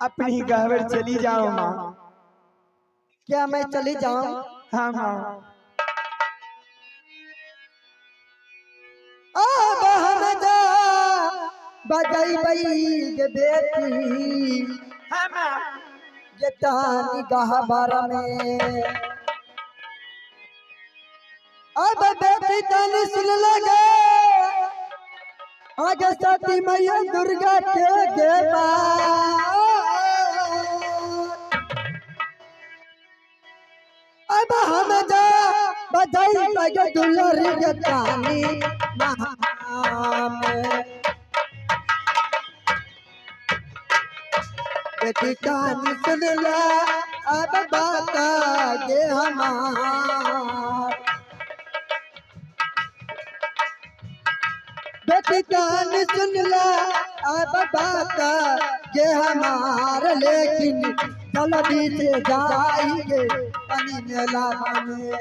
अपनी घर चली जाओ माँ। क्या मैं चली जाऊं? हाँ माँ। अब हम जा बजाई बई के बेटी हाँ माँ। ये तानी गहबर में अब बेटी तानी सुन लगे आगे सती मैया दुर्गा के पास अब हम जा बधाई बगे दुलारी के तानी महाम बेटी तानी सुन ले अब बात गे हमार बेटी कान सुन ले अब बात ये हमार लेकिन जल्दी से जाएंगे पानी मेला में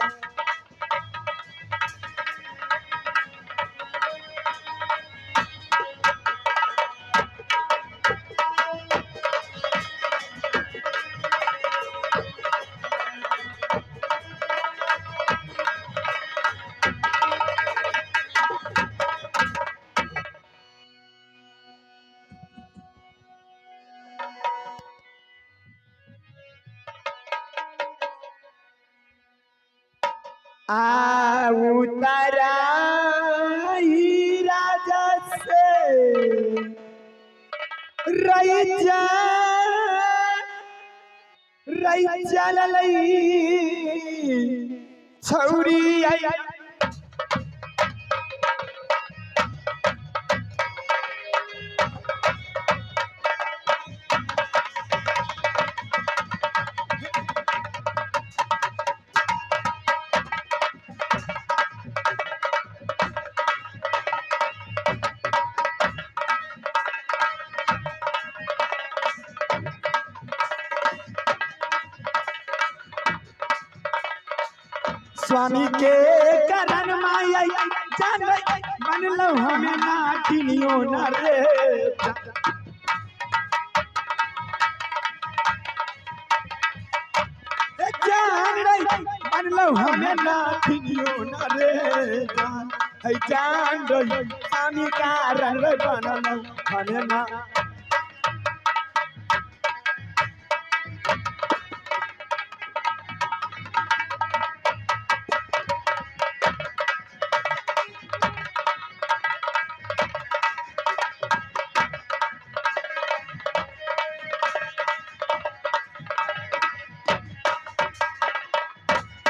उतरा ही राजा से रैया रैया ललई छौरी आई स्वामी के करण माया जान मन लो हमें नाटिनियो न रे जान मन लो हमें नाटिनियो न रे जान स्वामी कारण बनलो हमें ना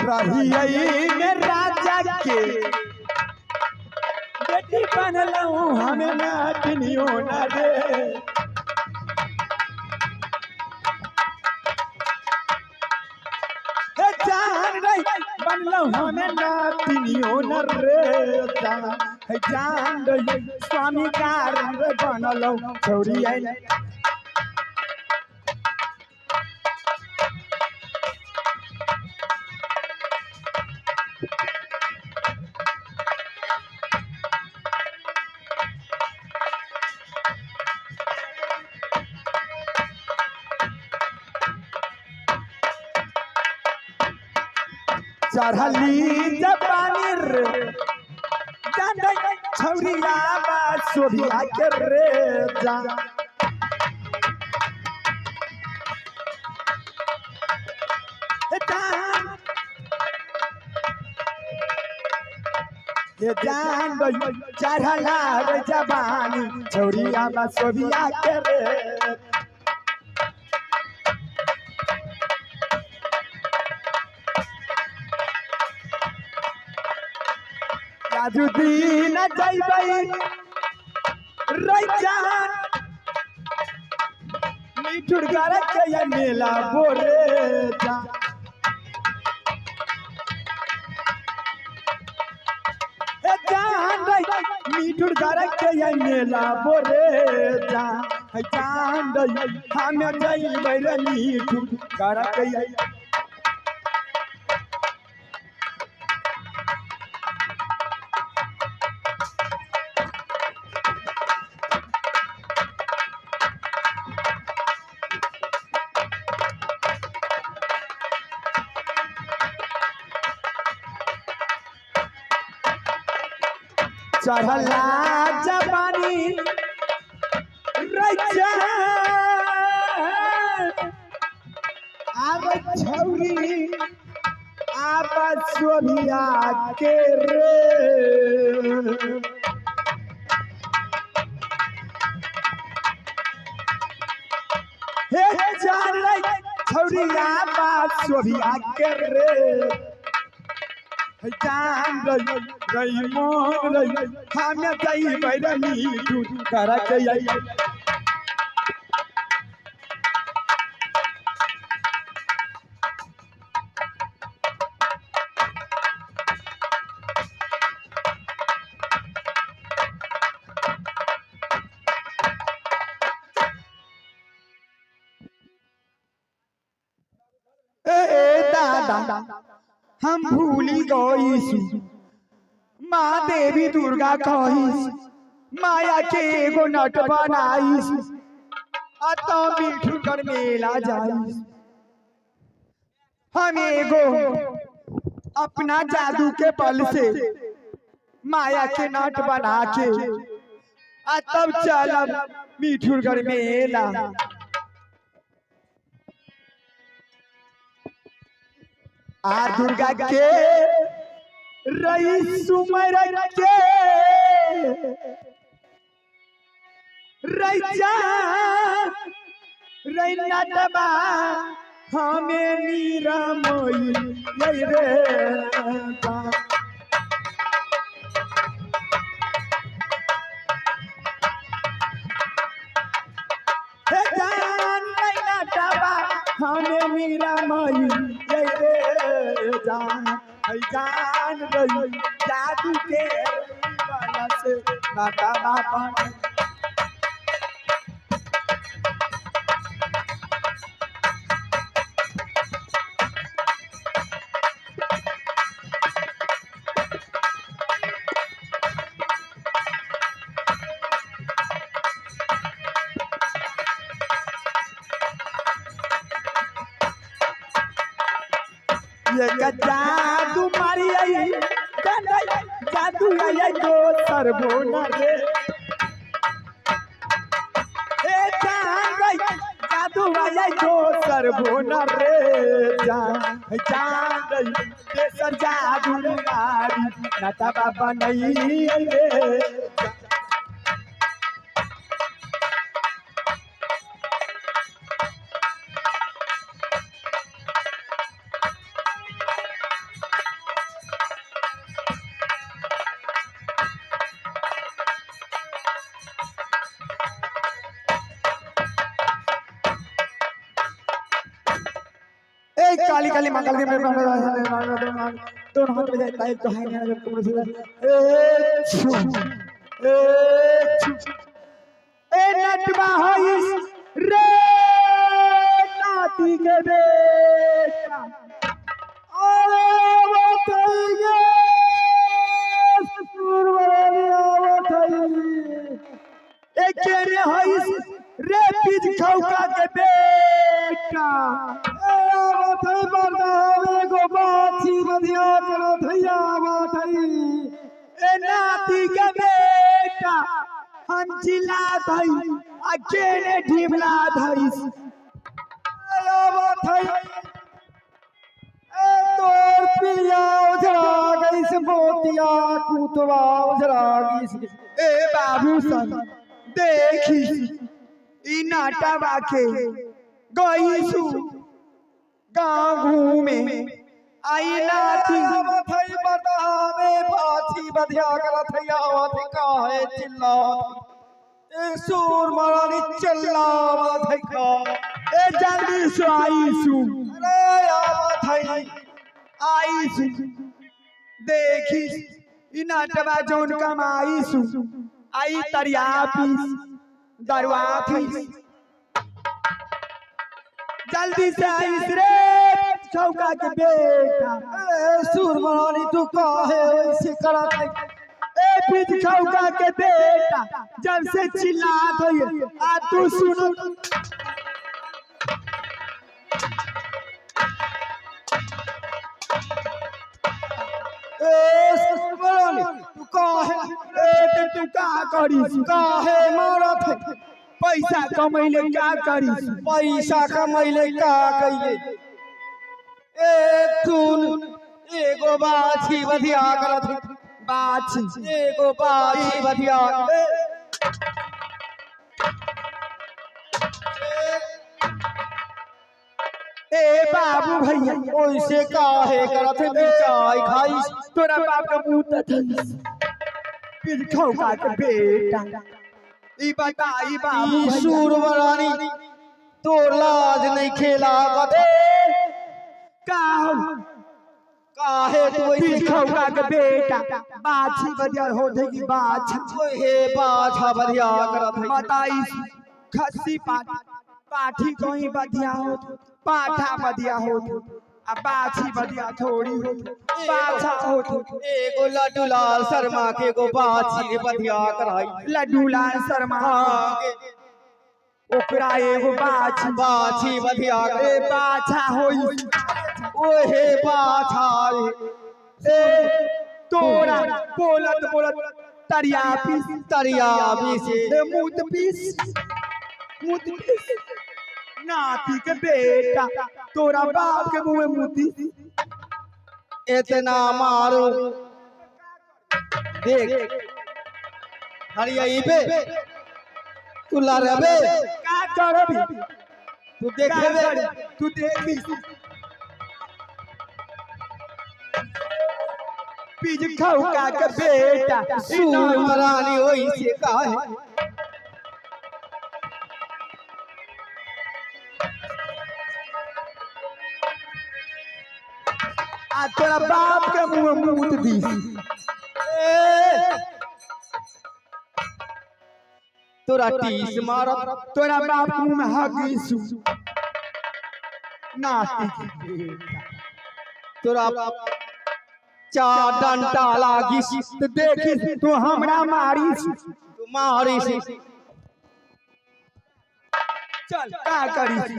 रही में राजा के बेटी बनलू हमें नाटिनियो न रे जान बनलू हमें नाटिनियो न रे जान स्वामी कारण बनलू छौरी आई चढ़ली जबानी जान छौरिया बा सोभिया के रे जान चढ़ला रे जबानी छौरिया बा सोभिया के रे राजुदीन जैबई रैजान मिठुर गार के मेला बोरे जा जान मिठुर गार के मेला बोरे जा जान हमें जैबै रे मिठुर गार के चढ़ला जवानी रैया आब छौरी आब सोभिया के रे हे जान रे छौरी आब सोभिया के रे जान रही मोन रही हमें गई बैरनी दूध कर गई दादा हम भूली गईसु माँ देवी दुर्गा कहिस माया के एगो नट बनाईस तो मिठुकर मेला जाइस हम एगो अपना जादू के बल से माया के नट बना के तब चलब मिठुरगढ़ मेला दुर्गा के रही सुमर के रैया रैना दबा हमें नीरा मोई रे हमें मीरा मई रे जान रही जादू के वाला से नाटा बाबा ये जादू मारी आई जादू आई तो सरबोना रे ए जान जादू आई तो सरबोना रे जान ये सर जादू मारी नाता बाबा नहीं रे काली काली मंगल के में दोनों हाथ में जाता है तो है ना जब तुम से ए नटवा होइस रे नाती के बेटा अरे वो थईगे सुरवरी आवत हई एक केने होइस रे पिज खौका के बेटा थई बरदावे गो बाछी बधिया करो थैया बाथई ए नाती के बेटा हम चिल्ला थई अकेले ढिबला धइस आया बाथई ए तोर पिया उजरा गइस मोतिया कुतवा उजरा गइस ए बाबू सन देखी ई नाटा बाके गइसु गाँव घूमे आई नाथी थई बरदावे बाछी बधिया करत थैया आवत काहे चिल्ला ए सूर मारी चिल्लावत है का ए जल्दी से आईसु अरे आवत है आईसु देखी इ नाटवा जोन कमाईसु आई तरिया पीस दरवा थी जल्दी से आईस रे चौका के बेटा ए सुरमरानी तू काहे ऐसे करत है ए बीच चौका के बेटा जब से चिल्लात है आ तू सुनो ए सुरमरानी तू काहे ए तू का करिस काहे मारत है? पैसा कमैले का करिस पैसा कमैले का कैले? ए तून एगो बाछी बधिया करत है। बाछी एगो बाछी बधिया ए बाबू भैया ओइसे काहे करत है? मिर्चाई खाइस तोरा बाप का मुंह तथन पिज खौका के बेटा ई बताई बाबू ई भैया सूरमरानी तोर लाज नहीं खेला कते का हम काहे तू पिज ऐसे खौका के बेटा बाछी बदिया हो देगी बाछा हे बाछा बधिया करत है? बताई खस्सी पाठी कोई बदिया हो पाठा बदिया हो आ बाछी बदिया थोड़ी हो बाछा हो एगो लड्डू लाल शर्मा के एगो बाछी के बधिया कराई। लड्डू लाल शर्मा ओकरा एगो बाछी बधिया ए बाछा होई ओहे बाछा ए तोरा बोलत बोलत तरिया पीस तरिया भी से ए मुद पीस नाती के बेटा तोरा बाप के मुंह में मुती इतना मारो देख हरियाई बे तू लड़बे का करबी तू देखबे तू देखी पिज खौका के बेटा सूरमरानी होई से काहे आ तोरा बाप के मुंह में मुत दी तोरा टीस मारत तोरा बाप के मुंह में हगीसु नाती के बेटा तोरा चार डंटा लागिस तो देखी तू हमरा मारीस तू मारिस चल का करीस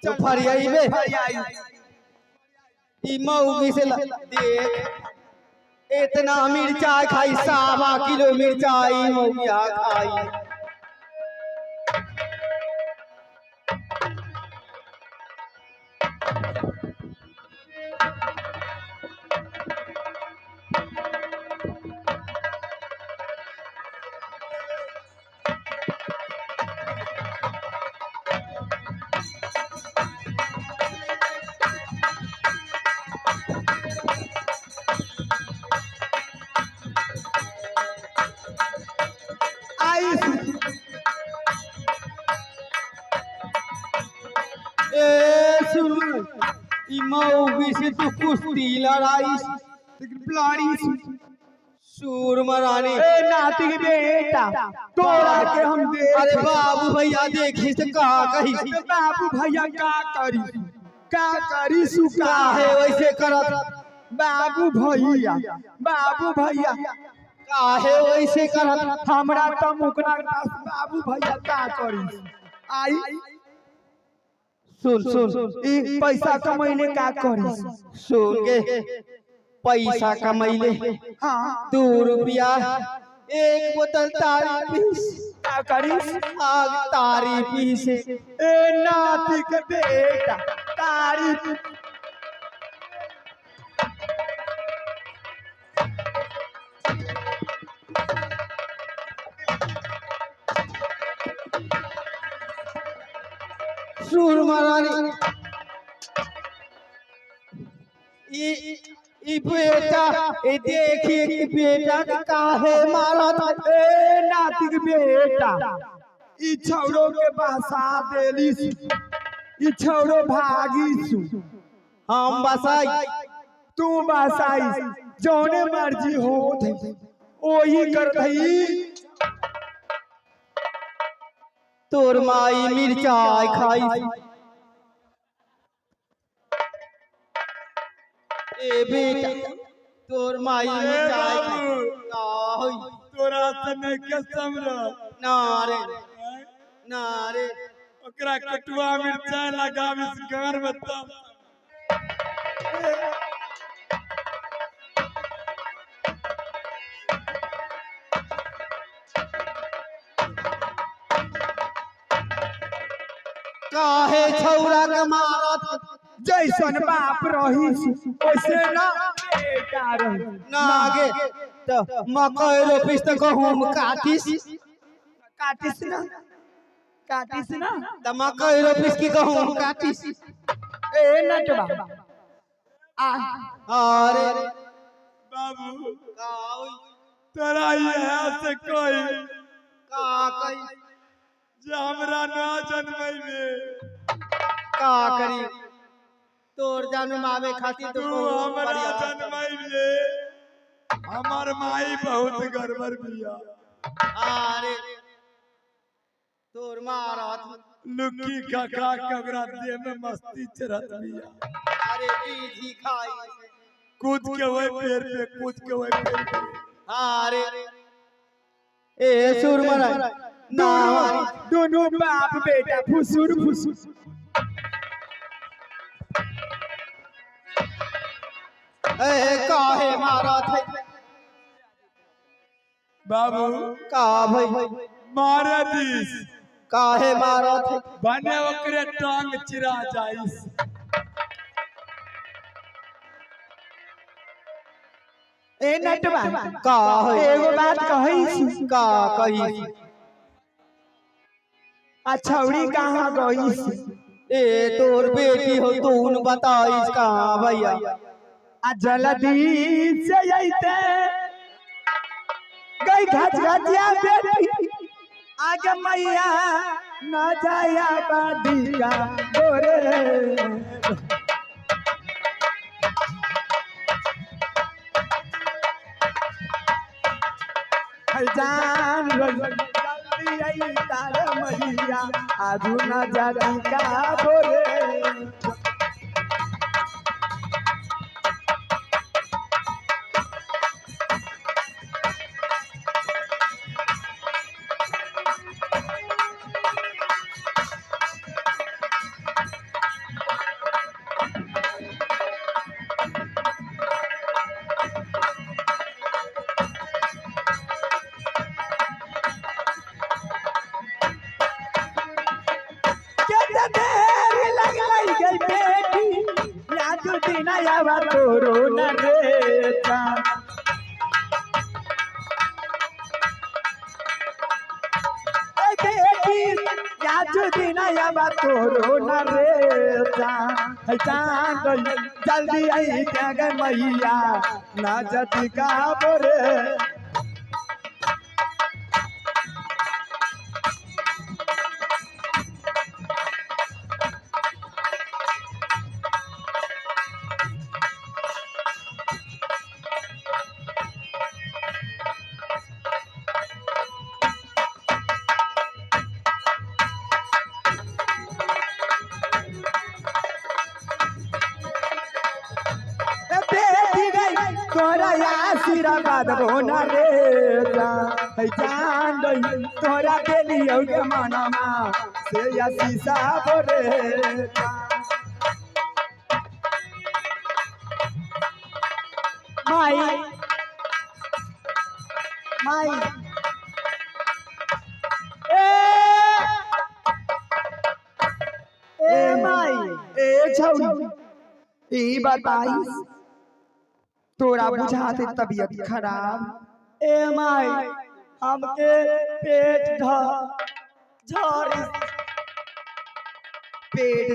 तू फरियाई बे फरियाई ई मौगी से देख इतना मिर्चाई खाई 1.25 किलो मिर्चाई मौगिया खाई ई मौगी से तू कुश्ती लड़ाईस प्लारीस सूरमरानी ए नाती के बेटा तोरा के हम दे अरे बाबू भैया देखी से का कही बाबू भैया का करी सु काहे वैसे करत बाबू भैया काहे वैसे करत हमरा त मुकना बाबू भैया का करी आई सुन ई पैसा कमैले का करी सुन के पैसा कमैले हां 2 रुपया एक बोतल तारी पीस का करी आग तारी पीस ए नाती के बेटा तारी सूरमरानी ई बेटा ए देखिए कि बेटा काहे मारत ए नाती के बेटा ई छौरो के बसा देलिस ई छौरो भागीसु हम बसाई तू बसाई जौने मर्जी होत है ओही कर दई तोर माई मिर्चाई खाई ए बेटा तोर माई मिर्चाई खाई का होई तोरा से मैं कसम ना रे ओकरा कटुआ मिर्चाई लगाव इस घर में तब काहे छौरा के मारत जैसन बाप रहीस वैसे ना बेटा रही ना आगे तो मकई रोपिस तो गहूम काटिस काटिस ना तो मकई रोपिस की गहूम काटिस ए नटवा अरे बाबू का होई तोरा यहाँ से कोई का कई जे हमरा ना जन्मैले का करी तोर जन्मावे खातिर तो तू हमरा जन्मैले हमार माई बहुत गड़बड़ बिया अरे तोर मारत लुक्की खा कबरा देह में मस्ती चढ़त बिया अरे बीजी खाई कूद के वही पेड़ पे कूद के वही पेड़ पे अरे ए सुरमरा ना दोनों बाप बेटा फुसुर ए काहे मारत है बाबू का भाई मारे दिस काहे मारत है बने ओकरे टांग चिरा जाइस ए नटवा का है एगो बात कहीस का कही आ छौड़ी कहाँ गईस ए तोर बेटी हो तून बताइस कहाँ भैया आ जल्दी से अइते गई घचिया बेटी आगे मैया न जाया बादी का गोरे जान जल्दी आई तारे मैया आजू न जाती का बोरे नयावा तोरो न रेता बेटी याद दिनयावा तोरो न रेता चांद जल्दी आई त्याग मैया ना जति का बोरे तोरा आशीर्वाद बोना रे जान दई तोरा देलियो के मनमा से आशीषा बोरे माई ए माई ए छौरी ई बताइस तोरा बुझाते तबीयत खराब ए माई हमके पेट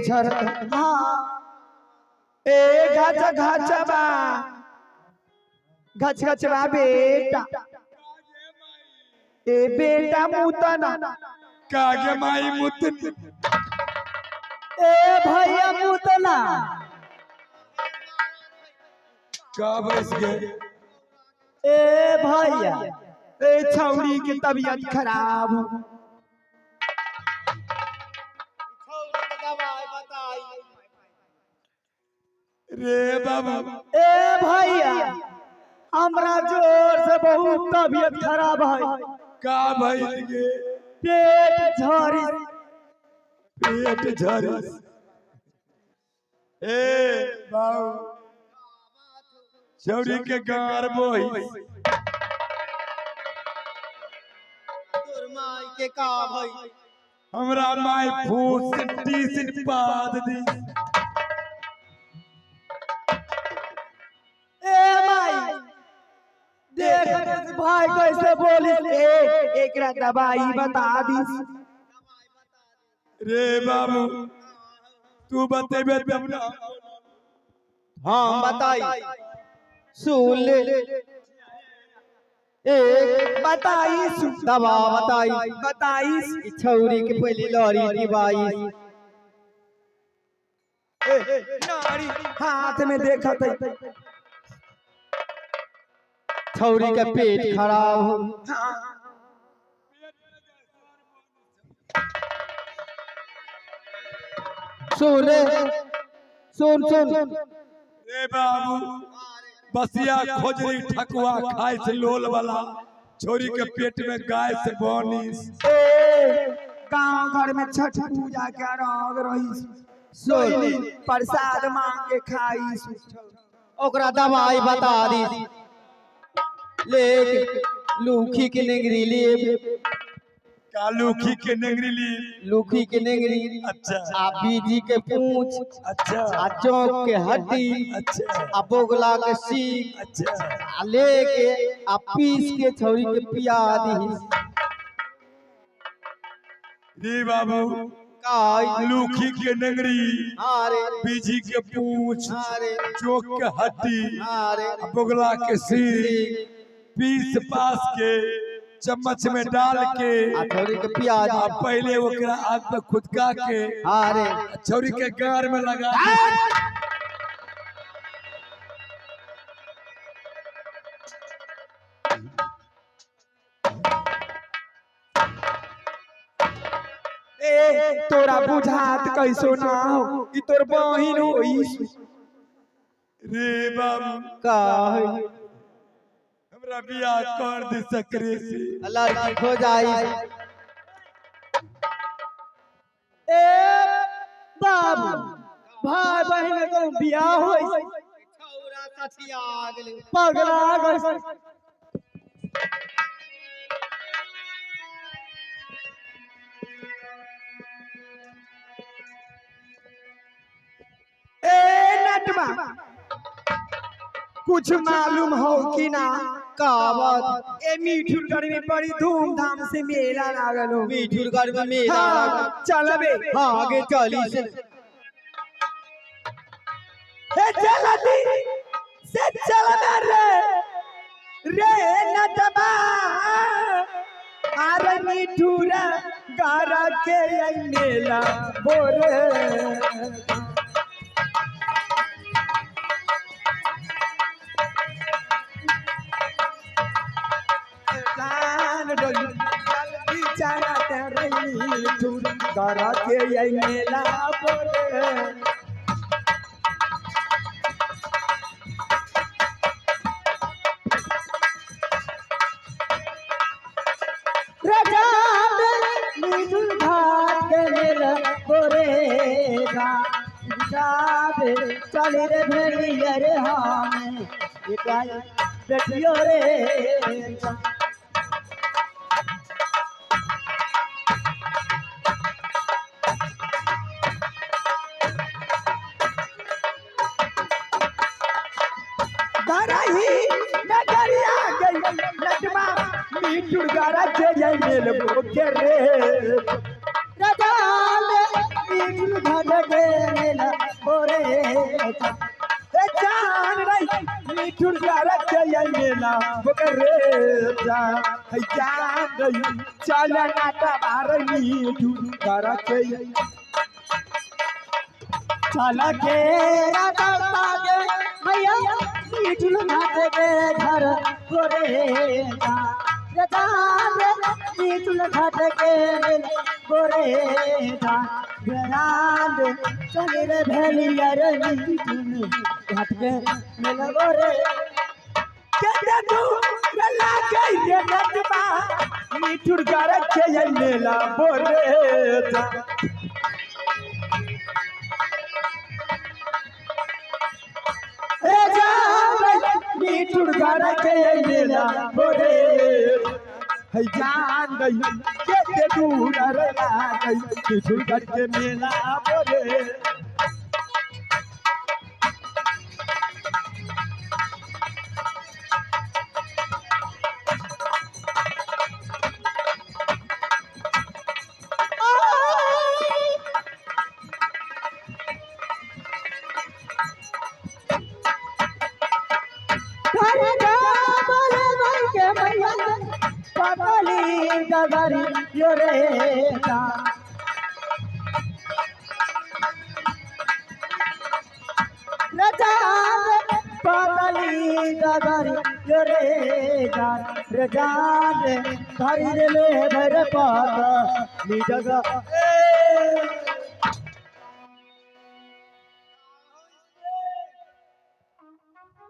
झर हाँ ए घचबा बेटा ए बेटा मुतना कागे माई मुतन ए भैया मुतना का बस गए ए भैया ए छौड़ी की तबीयत खराब रे बाबू ए भैया हमरा जोर से बहुत तबीयत खराब है का भइल गे पेट झरी ए बाबू छौड़ी के गार बोई तोर माई के का भई हमरा माय फूस टीसिन पाद दी ए माई देख भाई कैसे बोलिस एकरा दवाई बता दिस रे बाबू तू बतेबे तब ना हाँ बताई सुन ले एक बताइस दवा बताई बताइस छौरी के पहली लड़ी की बाई नारी हाथ में देखत है छौरी का पेट खराब हो सुन सुन सुन रे बाबू बसिया खोजरी ठकुआ खाए से लोल वाला छोरी के पेट में गाय से बनिस गांव घर में छठ पूजा के राग रही सोनी प्रसाद मांग के खाई ओकरा दवाई बता दी ले लूखी के नेंगरी ले कालूखी के नेंगरी ली लूखी के नेंगरी अच्छा आ बीजी के पूंछ अच्छा आ चौक के हड्डी अच्छा आ बोगला के सीख अच्छा आ लेके आ पीस के छौरी के पिया दी रे बाबू काय लूखी के नेंगरी अरे बीजी के पूंछ अरे चोक के हड्डी अरे बोगला के सीख पीस पास के चम्मच में डाल के आ छौरी के पिया दी पहले ओकरा आग में खुदका के अरे छौरी के गार में लगा तोरा बुझात कैसो ना हो ई तोर बहिन होई रे बाबू काय हमरा बियाह कर दे सकरे से लड़की खो जाई ए बाबू भाई बहन को बियाह होई छौरा सठिया गेल पगला गई ए नटवा कुछ मालूम हो कि ना कावत ए मीठुरगढ़ में बड़ी धूमधाम से मेला लागल हो मीठुरगढ़ में मेला हाँ, चलबे हाँ आगे चली से हे चलती से चलबे रे नटवा अरे मीठुरा गारा के आई मेला बोरे करा के आई मेला बोले घाट के मेला बोरेगा चले रे भेड़िया रे हम बेटियो रे मीठुरगारा के जाई मेल बोके रे रजाल मीठुर घाट के मेल बोरे ए जान रही मीठुरगारा के जाई मेला बोके रे जान रही चल नाटा बार मीठुरगारा के चल के राता लागे भैया मीठुर घाट के घर बोरे मीठुर घाट के बोरे चले रे भेलिया रे मीठुर घाट के मेल बोरे मीठुर गारा के मेला बोरे मीठुर गारा के मेला बोरे है जान गई के दूर रे आ गई तुझ घर के मेला बोले गगरी यो रे पागली गगरी यो रे जान धरी रे ले भर पागली जगह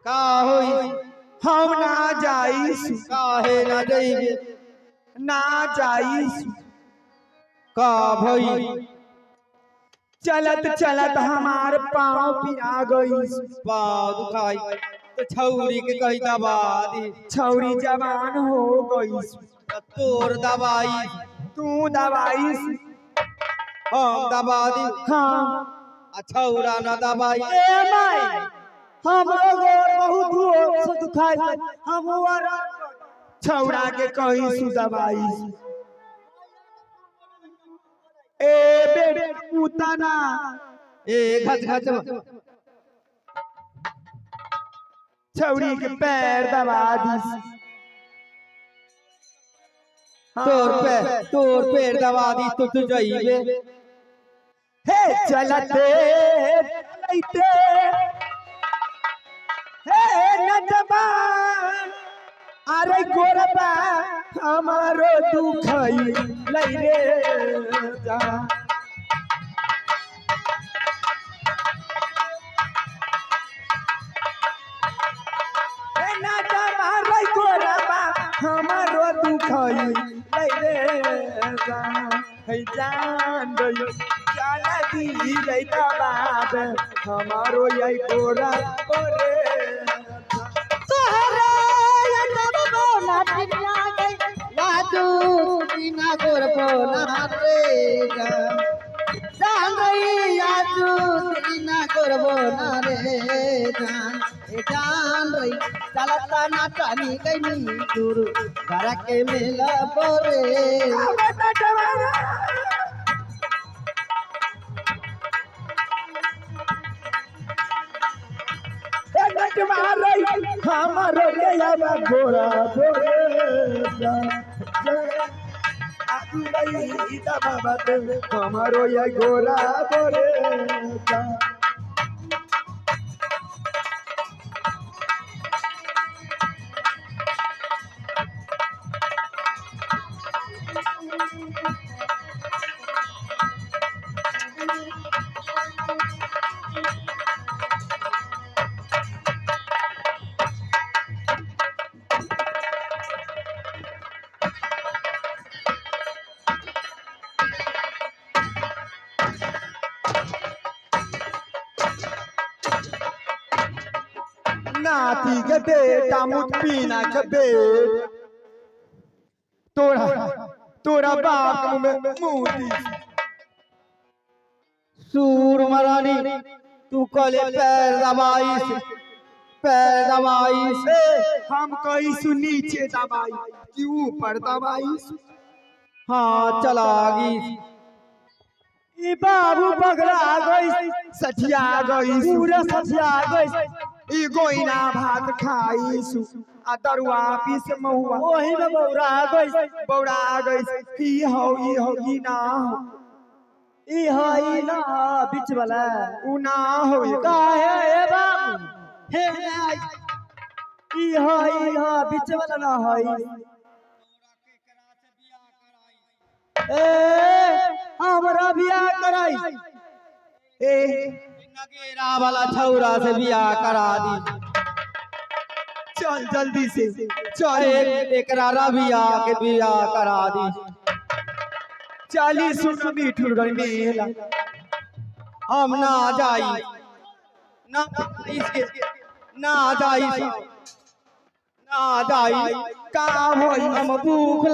का होई हम ना जाइस काहे ना जइबे ना जाइस का भई चलत चलत हमार पाँव पिरा गई पाँव दुखाई तो छौरी के कही दबा दी छौरी जवान हो गई तोर दवाई तू दवाई हम दबा दी हाँ छौरा न दवाई ए माई हमरो गोर बहुत जोर से दुखाई हम छौरा के कही सु दवाई ए बेटे उतना ए घच घच छौरी के पैर दबा दी तोर पैर दबा दी तो जइबे हे चलते चलते हे नजबा अरे गोरबा हमारो दुखई लई रे जा हे नजबा रे गोरबा हमारो दुखई लई रे जा हे जान गयो जाला दी रे बाबा हमारो यही गोरा गोरे बिना गोर बोला रे जान रही यादू बिना गोर बोला रे जान रही चलता ना टानी गई दूर घर के मेला बोरे हमारो गया गोरा गोरे हमारो ये गोरा गोरे नाती के बेटा मुठपीना के बेट तोरा बाप में मुंह सूर मरानी तू कले पैर दबाई से हम कहीं सु नीचे दबाई कि ऊपर दबाई हाँ चलागी ई बाबू बगड़ा गई सठिया गई पूरा सठिया गई ई गोइना भात खाई सु आ दरुआ पीस महुआ ओही में बौरा गई ई हो ई ना हो ई ना बीच वाला उ ना हो काहे ए बाबू हे ई बीच वाला ना है ए हमरा बियाह कराई ए नगेरा वाला छौरा से बियाह करा दी चल जल्दी से चल एकरा रबिया के बियाह करा दी 40 सुन मीठुर घर मेला हम ना जाई ना जाई का होई हम भूख